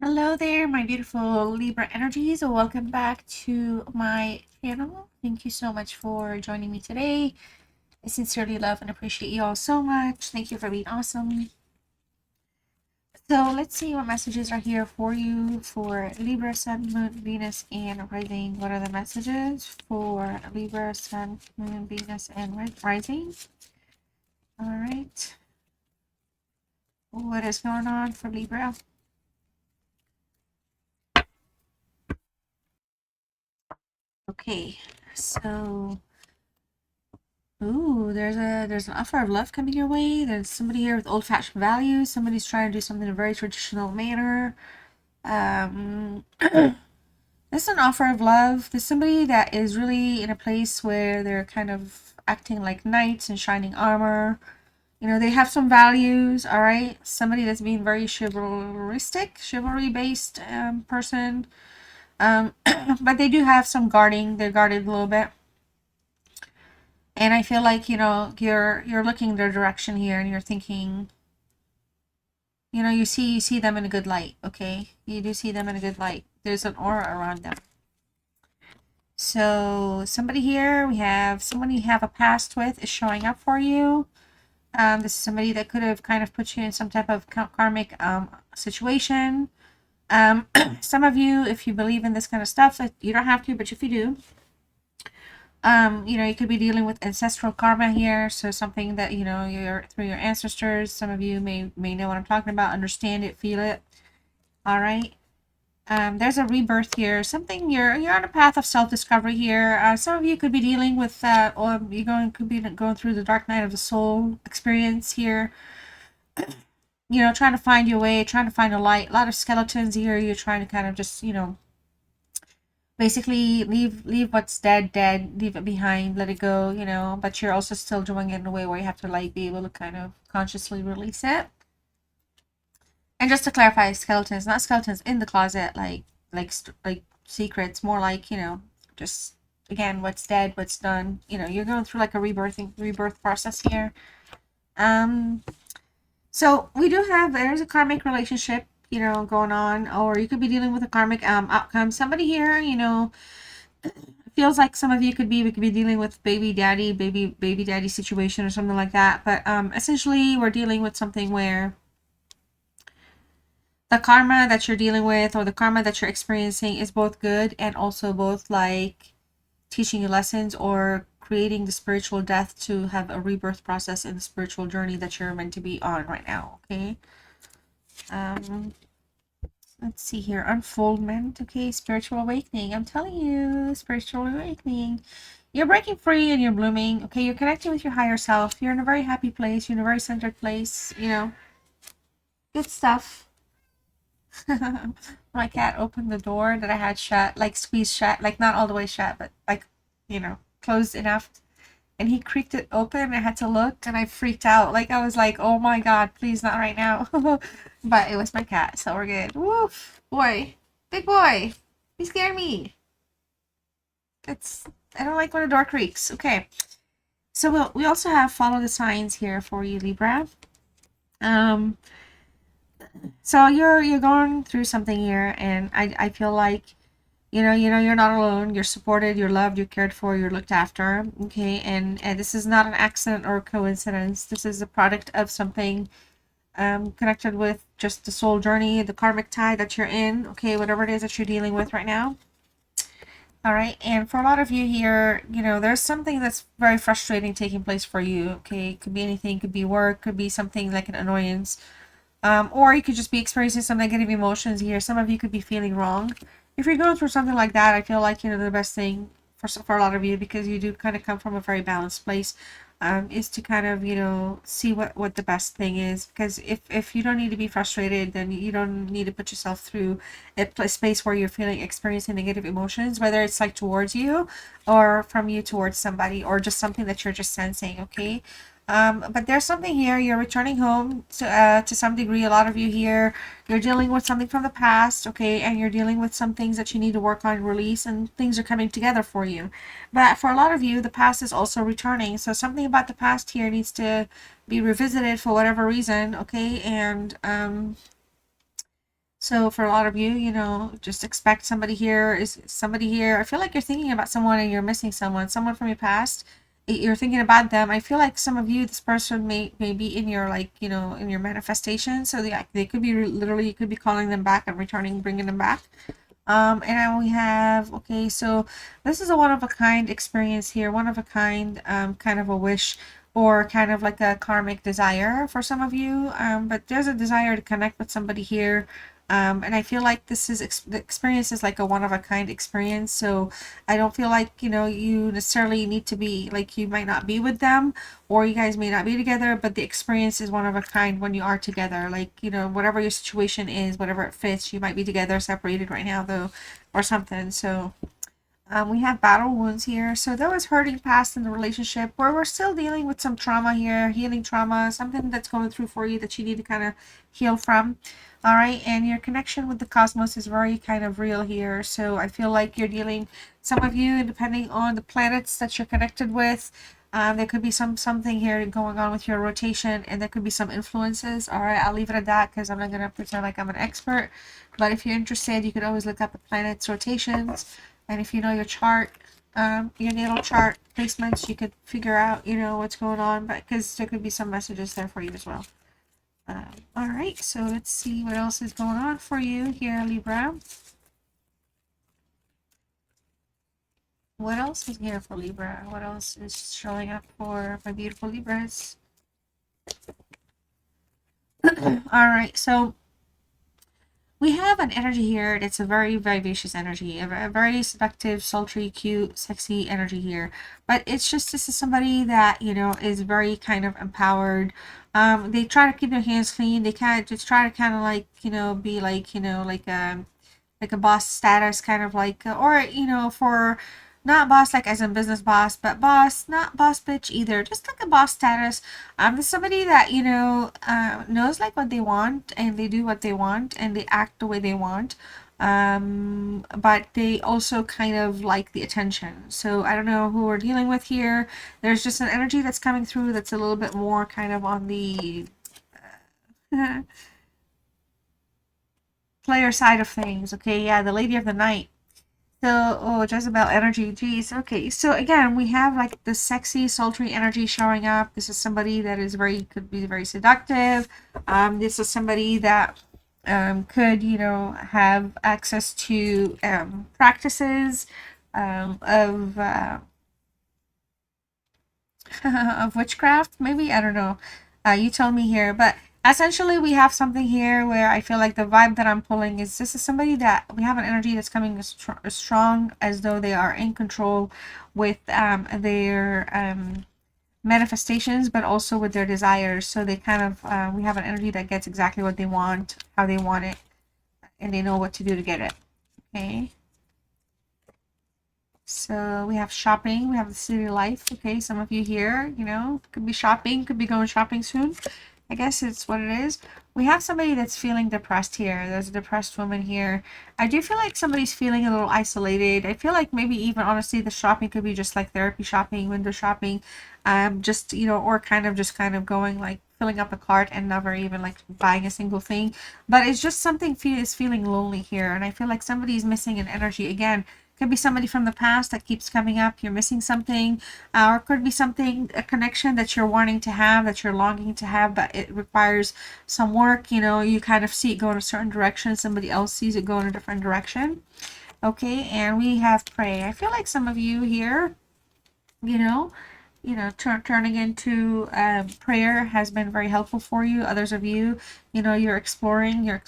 Hello there, my beautiful Libra energies. Welcome back to my channel. Thank you so much for joining me today. I sincerely love and appreciate you all so much. Thank you for being awesome. So let's see what messages are here for you for Libra, Sun, Moon, Venus, and Rising. What are the messages for Libra, Sun, Moon, Venus, and Rising? All right. What is going on for Libra? Okay, so ooh, there's an offer of love coming your way. There's somebody here with old-fashioned values. Somebody's trying to do something in a very traditional manner. This is an offer of love. There's somebody that is really in a place where they're kind of acting like knights in shining armor. You know, they have some values, all right? Somebody that's being very chivalry-based person. But they do have some guarding. They're guarded a little bit. And I feel like, you know, you're looking their direction here and you're thinking, you know, you see them in a good light, okay? You do see them in a good light. There's an aura around them. So somebody here, we have someone you have a past with is showing up for you. This is somebody that could have kind of put you in some type of karmic situation. Some of you, if you believe in this kind of stuff, you don't have to, but if you do, you know, you could be dealing with ancestral karma here. So something that, you know, you're through your ancestors. Some of you may know what I'm talking about, understand it, feel it. All right. There's a rebirth here. Something you're on a path of self-discovery here. Some of you could be dealing with or you could be going through the dark night of the soul experience here. You know, trying to find your way, trying to find a light. A lot of skeletons here. You're trying to kind of just, you know, basically leave what's dead, leave it behind, let it go, you know, but you're also still doing it in a way where you have to like be able to kind of consciously release it. And just to clarify, skeletons, not skeletons in the closet, like secrets, more like, you know, just again, what's dead, what's done. You know, you're going through like a rebirth process here. So we do have, there's a karmic relationship, you know, going on, or you could be dealing with a karmic outcome. Somebody here, you know, feels like some of you we could be dealing with baby daddy situation or something like that. But essentially we're dealing with something where the karma that you're dealing with or the karma that you're experiencing is both good and also both like teaching you lessons or creating the spiritual death to have a rebirth process in the spiritual journey that you're meant to be on right now. Okay. um let's see here. Unfoldment. Okay, spiritual awakening. I'm telling you, spiritual awakening. You're breaking free and you're blooming. Okay, you're connecting with your higher self. You're in a very happy place. You're in a very centered place. You know, good stuff. My cat opened the door that I had shut, like squeezed shut, like not all the way shut, but like, you know, closed enough. And he creaked it open. I had to look and I freaked out. Like, I was like, oh my God, please not right now. But it was my cat, so we're good. Woof. Boy. Big boy. He scared me. It's, I don't like when a door creaks. Okay. So we also have follow the signs here for you, Libra. Um, so you're going through something here, and I feel like you're not alone. You're supported, you're loved, you're cared for, you're looked after. Okay, and this is not an accident or a coincidence. This is a product of something connected with just the soul journey, the karmic tie that you're in. Okay, whatever it is that you're dealing with right now. All right, and for a lot of you here, you know, there's something that's very frustrating taking place for you. Okay, it could be anything, could be work, could be something like an annoyance, or you could just be experiencing some negative emotions here. Some of you could be feeling wrong. If you're going through something like that, I feel like, you know, the best thing for a lot of you, because you do kind of come from a very balanced place, is to kind of, you know, see what the best thing is. Because if you don't need to be frustrated, then you don't need to put yourself through a space where you're experiencing negative emotions, whether it's like towards you or from you towards somebody, or just something that you're just sensing. Okay. But there's something here. You're returning home to some degree. A lot of you here, you're dealing with something from the past, okay, and you're dealing with some things that you need to work on, release, and things are coming together for you. But for a lot of you, the past is also returning. So something about the past here needs to be revisited for whatever reason, okay, and So for a lot of you, you know, just expect somebody here. Is somebody here? I feel like you're thinking about someone and you're missing someone from your past. You're thinking about them. I feel like some of you, this person may be in your, like, you know, in your manifestation. So they could be literally, you could be calling them back and returning, bringing them back. And then we have, okay, so this is a one of a kind experience here, one of a kind, kind of a wish, or kind of like a karmic desire for some of you. But there's a desire to connect with somebody here. And I feel like this is the experience is like a one of a kind experience. So I don't feel like, you know, you necessarily need to be like, you might not be with them, or you guys may not be together, but the experience is one of a kind when you are together. Like, you know, whatever your situation is, whatever it fits, you might be together, separated right now though, or something. So we have battle wounds here. So there was hurting past in the relationship where we're still dealing with some trauma here, healing trauma, something that's going through for you that you need to kind of heal from. All right. And your connection with the cosmos is very kind of real here. So I feel like you're dealing, some of you, depending on the planets that you're connected with, there could be something here going on with your rotation, and there could be some influences. All right, I'll leave it at that because I'm not going to pretend like I'm an expert. But if you're interested, you could always look up the planets' rotations. And if you know your chart, your natal chart placements, you could figure out, you know, what's going on. But because there could be some messages there for you as well. All right, so let's see what else is going on for you here, Libra. What else is here for Libra? What else is showing up for my beautiful Libras? All right, so we have an energy here that's a very vivacious energy, a very seductive, sultry, cute, sexy energy here. But it's just, this is somebody that, you know, is very kind of empowered. They try to keep their hands clean. They kind of just try to kind of like, you know, be like, you know, like a boss status, kind of like, or, you know, for not boss like as in business boss, but boss, not boss bitch either, just like a boss status. There's somebody that, you know, knows like what they want, and they do what they want, and they act the way they want. But they also kind of like the attention. So I don't know who we're dealing with here. There's just an energy that's coming through that's a little bit more kind of on the player side of things. Okay, yeah, the Lady of the Night. So, oh, Jezebel energy, geez. Okay, so again, we have like the sexy, sultry energy showing up. This is somebody that is very, could be very seductive. This is somebody that could, you know, have access to practices of of witchcraft, maybe. I don't know. You tell me here, but essentially we have something here where I feel like the vibe that I'm pulling is, this is somebody that we have an energy that's coming as strong as though they are in control with their manifestations, but also with their desires. So they kind of we have an energy that gets exactly what they want, how they want it, and they know what to do to get it. Okay. So we have shopping, we have the city life. Okay, some of you here, you know, could be shopping, could be going shopping soon. I guess it's what it is. We have somebody that's feeling depressed here. There's a depressed woman here. I do feel like somebody's feeling a little isolated. I feel like maybe even honestly the shopping could be just like therapy shopping, window shopping, just, you know, or kind of going like filling up a cart and never even like buying a single thing. But it's just something is feeling lonely here, and I feel like somebody's missing an energy again. Could be somebody from the past that keeps coming up. You're missing something, or it could be something, a connection that you're wanting to have, that you're longing to have, but it requires some work. You know, you kind of see it go in a certain direction. Somebody else sees it go in a different direction. Okay, and we have pray. I feel like some of you here, you know, turning into prayer has been very helpful for you. Others of you, you know, you're exploring your,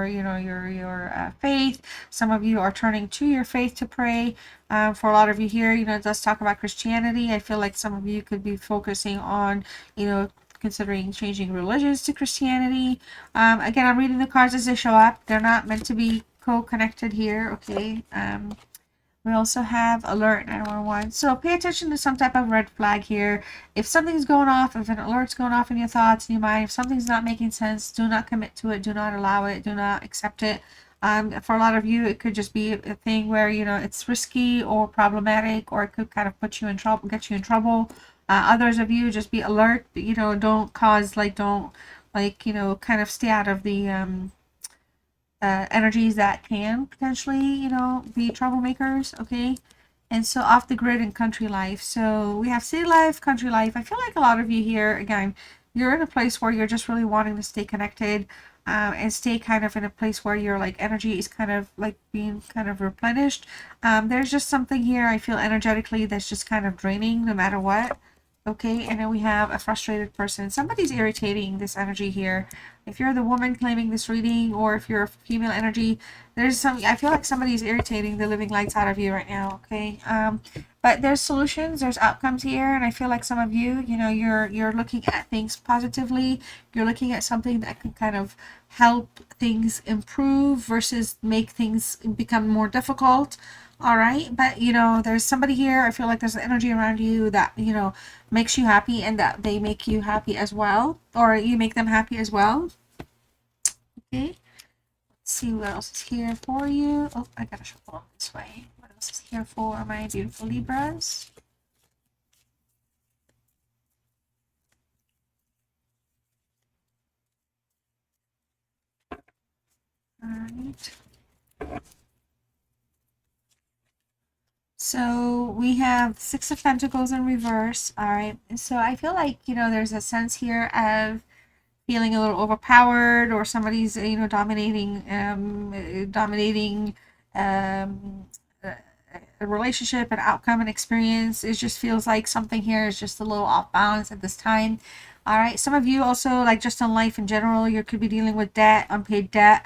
you know, your faith. Some of you are turning to your faith to pray. For a lot of you here, you know, it does talk about Christianity. I feel like some of you could be focusing on, you know, considering changing religions to Christianity. Again, I'm reading the cards as they show up. They're not meant to be co-connected here. Okay. We also have alert 911. So pay attention to some type of red flag here. If something's going off, if an alert's going off in your thoughts, in your mind, if something's not making sense, do not commit to it. Do not allow it. Do not accept it. For a lot of you, it could just be a thing where, you know, it's risky or problematic, or it could kind of put you in trouble, get you in trouble. Others of you, just be alert. You know, don't, you know, kind of stay out of the energies that can potentially, be troublemakers, okay? And so off the grid and country life. So we have city life, country life. I feel like a lot of you here, again, you're in a place where you're just really wanting to stay connected, and stay kind of in a place where your like energy is kind of like being kind of replenished. There's just something here I feel energetically that's just kind of draining no matter what. Okay, and then we have a frustrated person. Somebody's irritating this energy here. If you're the woman claiming this reading, or if you're a female energy, there's some, I feel like somebody's irritating the living lights out of you right now, okay? But there's solutions, there's outcomes here, and I feel like some of you, you're looking at things positively. You're looking at something that can kind of help things improve versus make things become more difficult. All right, but there's somebody here. I feel like there's an energy around you that makes you happy, and that they make you happy as well, or you make them happy as well. Okay, let's see what else is here for you. Oh, I gotta shuffle this way. What else is here for my beautiful Libras? All right. So we have Six of Pentacles in reverse. All right. So I feel like, there's a sense here of feeling a little overpowered, or somebody's, dominating um, a relationship, an outcome, an experience. It just feels like something here is just a little off balance at this time. All right. Some of you also, like just on life in general, you could be dealing with debt, unpaid debt.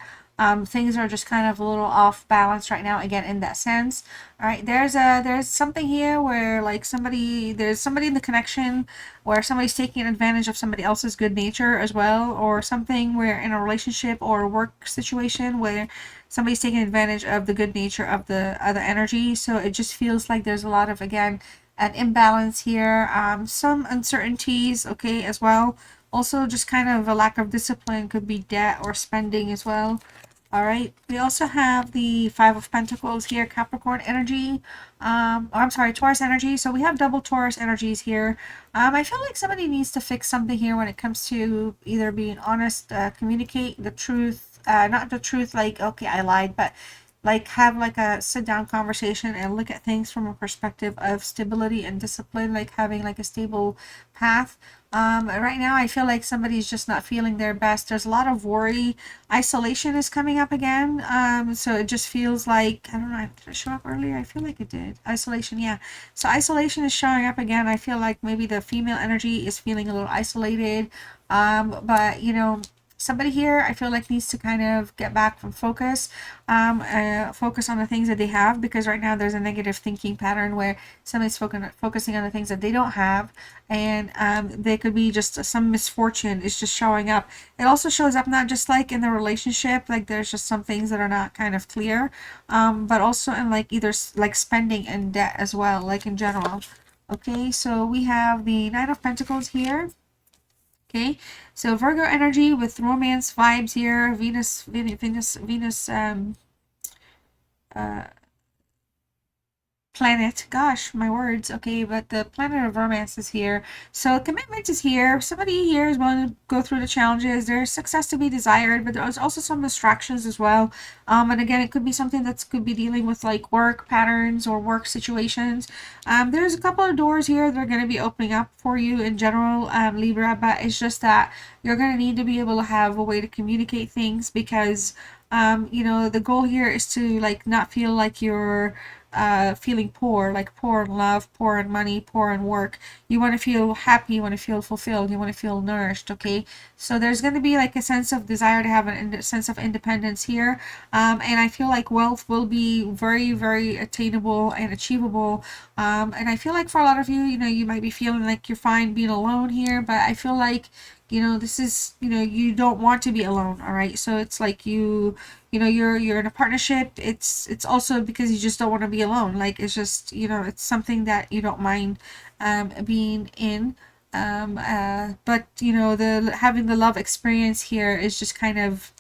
Things are just kind of a little off balance right now, again, in that sense. All right, there's something here where like there's somebody in the connection where somebody's taking advantage of somebody else's good nature as well, or something where in a relationship or a work situation where somebody's taking advantage of the good nature of the other energy. So it just feels like there's a lot of, again, an imbalance here, some uncertainties, okay, as well. Also, just kind of a lack of discipline, could be debt or spending as well. All right. We also have the Five of Pentacles here, Capricorn energy. I'm sorry, Taurus energy. So we have double Taurus energies here. I feel like somebody needs to fix something here when it comes to either being honest, communicate the truth, not the truth like, okay, I lied, but like have like a sit down conversation and look at things from a perspective of stability and discipline, like having like a stable path. Right now I feel like somebody's just not feeling their best. There's a lot of worry. Isolation is coming up again. So it just feels like, I don't know, did it show up earlier? I feel like it did. Isolation, yeah. So isolation is showing up again. I feel like maybe the female energy is feeling a little isolated. But somebody here I feel like needs to kind of get back from focus, focus on the things that they have, because right now there's a negative thinking pattern where somebody's focusing on the things that they don't have, and they could be just some misfortune is just showing up. It also shows up not just like in the relationship, like there's just some things that are not kind of clear, but also in like either like spending and debt as well, like in general. Okay, so we have the Nine of Pentacles here. Okay, so Virgo energy with romance vibes here. Venus planet, gosh, my words. Okay, but the planet of romance is here, so commitment is here. Somebody here is willing to go through the challenges. There's success to be desired, but there's also some distractions as well. And again, it could be something that could be dealing with like work patterns or work situations. There's a couple of doors here that are going to be opening up for you in general, Libra, but it's just that you're going to need to be able to have a way to communicate things, because the goal here is to like not feel like you're feeling poor, like poor in love, poor in money, poor in work. You want to feel happy, you want to feel fulfilled, you want to feel nourished. Okay, so there's going to be like a sense of desire to have a sense of independence here, and I feel like wealth will be very, very attainable and achievable. And I feel like for a lot of you, you might be feeling like you're fine being alone here, but I feel like this is, you don't want to be alone. All right, so it's like you're in a partnership. It's also because you just don't want to be alone. Like it's just, it's something that you don't mind being in. But the having the love experience here is just kind of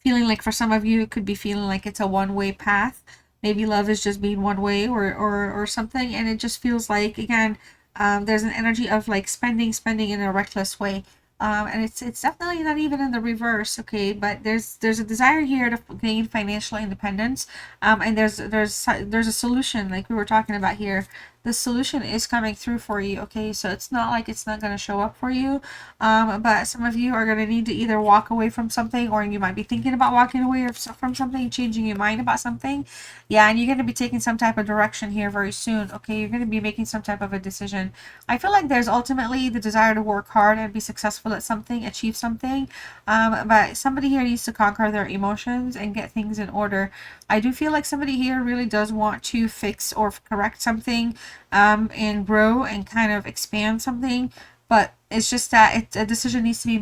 feeling like, for some of you, it could be feeling like it's a one-way path. Maybe love is just being one way, or something, and it just feels like, again, there's an energy of like spending in a reckless way. And it's definitely not even in the reverse, okay? But there's a desire here to gain financial independence, and there's a solution like we were talking about here. The solution is coming through for you, okay? So it's not like it's not going to show up for you, but some of you are going to need to either walk away from something, or you might be thinking about walking away from something, changing your mind about something. Yeah, and you're going to be taking some type of direction here very soon, okay? You're going to be making some type of a decision. I feel like there's ultimately the desire to work hard and be successful at something, achieve something, but somebody here needs to conquer their emotions and get things in order. I do feel like somebody here really does want to fix or correct something, and grow and kind of expand something, but it's just that a decision needs to be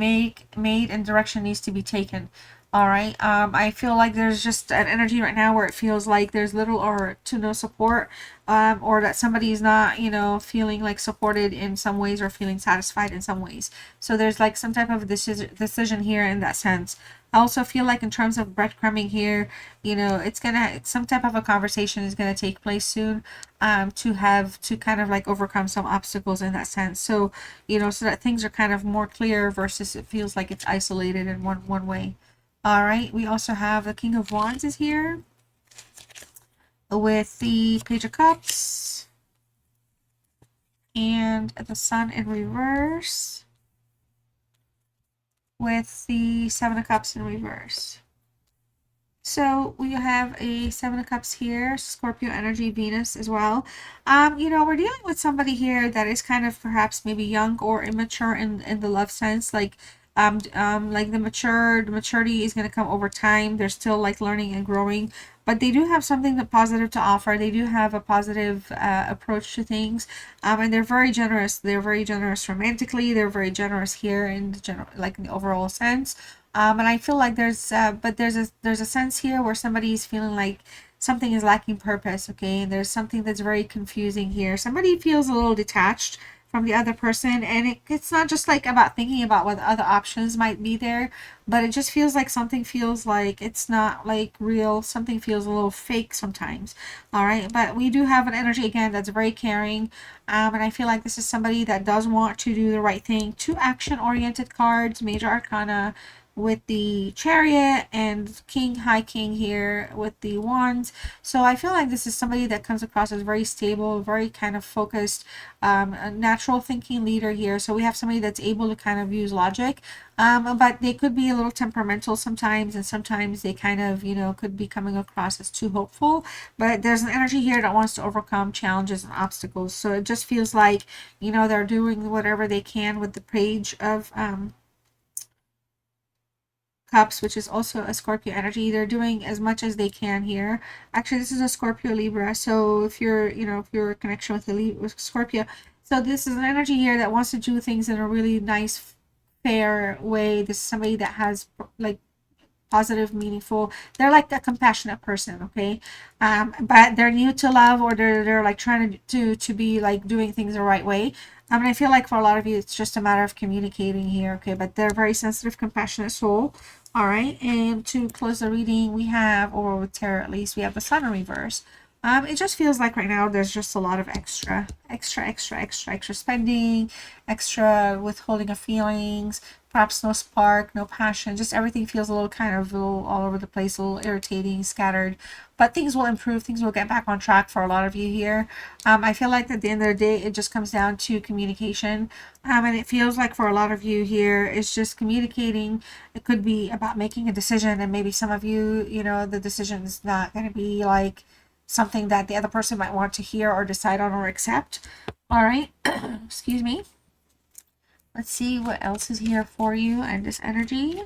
made and direction needs to be taken. All right. I feel like there's just an energy right now where it feels like there's little or to no support, or that somebody's not, feeling like supported in some ways or feeling satisfied in some ways. So there's like some type of decision here in that sense. I also feel like in terms of breadcrumbing here, some type of a conversation is gonna take place soon, to kind of like overcome some obstacles in that sense. So, so that things are kind of more clear versus it feels like it's isolated in one way. All right, we also have the King of Wands is here with the Page of Cups and the Sun in reverse with the Seven of Cups in reverse. So we have a Seven of Cups here, Scorpio energy, Venus as well. We're dealing with somebody here that is kind of perhaps maybe young or immature in the love sense. Like the maturity is going to come over time. They're still like learning and growing, but they do have something positive to offer. They do have a positive approach to things, and they're very generous. They're very generous romantically. They're very generous here in the general, like in the overall sense. And I feel like there's a sense here where somebody's feeling like something is lacking purpose, okay? And there's something that's very confusing here. Somebody feels a little detached from the other person, and it's not just like about thinking about what other options might be there, but it just feels like something feels like it's not like real. Something feels a little fake sometimes. All right, but we do have an energy again that's very caring, and I feel like this is somebody that does want to do the right thing. Two action oriented cards, major arcana, with the Chariot and King, High King here with the Wands. So I feel like this is somebody that comes across as very stable, very kind of focused, a natural thinking leader here. So we have somebody that's able to kind of use logic, but they could be a little temperamental sometimes, and sometimes they kind of, could be coming across as too hopeful. But there's an energy here that wants to overcome challenges and obstacles. So it just feels like, they're doing whatever they can with the Page of Cups, which is also a Scorpio energy. They're doing as much as they can here. Actually, this is a Scorpio Libra. So if you're a connection with with Scorpio, so this is an energy here that wants to do things in a really nice, fair way. This is somebody that has like positive, meaningful. They're like a compassionate person, okay? But they're new to love, or they're like trying to be like doing things the right way. And I feel like for a lot of you, it's just a matter of communicating here, okay? But they're a very sensitive, compassionate soul. All right, and to close the reading, we have, or with tarot at least, we have the Sun in reverse. It just feels like right now there's just a lot of extra spending, extra withholding of feelings, perhaps no spark, no passion, just everything feels a little all over the place, a little irritating, scattered. But things will improve, things will get back on track for a lot of you here. I feel like at the end of the day, it just comes down to communication. And it feels like for a lot of you here, it's just communicating. It could be about making a decision, and maybe some of you, the decision is not going to be like something that the other person might want to hear or decide on or accept. All right, excuse me. Let's see what else is here for you and this energy.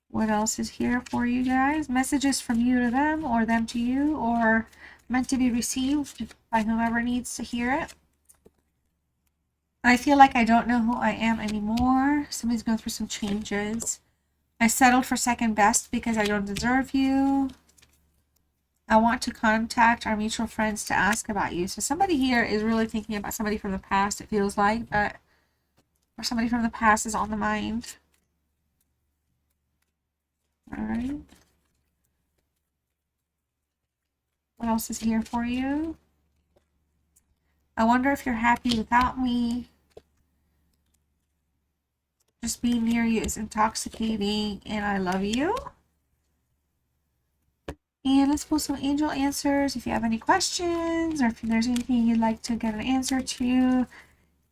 What else is here for you guys? Messages from you to them, or them to you, or meant to be received by whoever needs to hear it. I feel like I don't know who I am anymore. Somebody's going through some changes. I settled for second best because I don't deserve you. I want to contact our mutual friends to ask about you. So somebody here is really thinking about somebody from the past, it feels like, but or somebody from the past is on the mind. All right. What else is here for you? I wonder if you're happy without me. Just being near you is intoxicating, and I love you. And let's pull some angel answers. If you have any questions or if there's anything you'd like to get an answer to,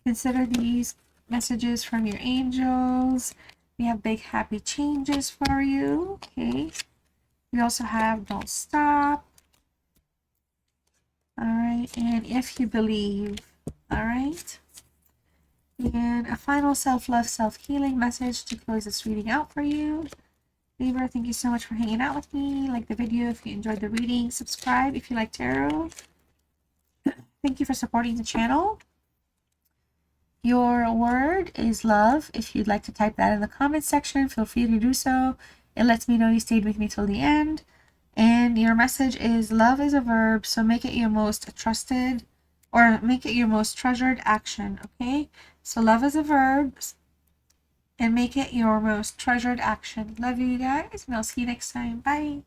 consider these messages from your angels. We have big happy changes for you. Okay. We also have don't stop. All right. And if you believe. All right. And a final self-love, self-healing message to close this reading out for you. Libra, thank you so much for hanging out with me. Like the video if you enjoyed the reading. Subscribe if you like tarot. Thank you for supporting the channel. Your word is love. If you'd like to type that in the comments section, feel free to do so. It lets me know you stayed with me till the end. And your message is love is a verb, so make it your most trusted or make it your most treasured action, okay? So love is a verb and make it your most treasured action. Love you guys, and I'll see you next time. Bye.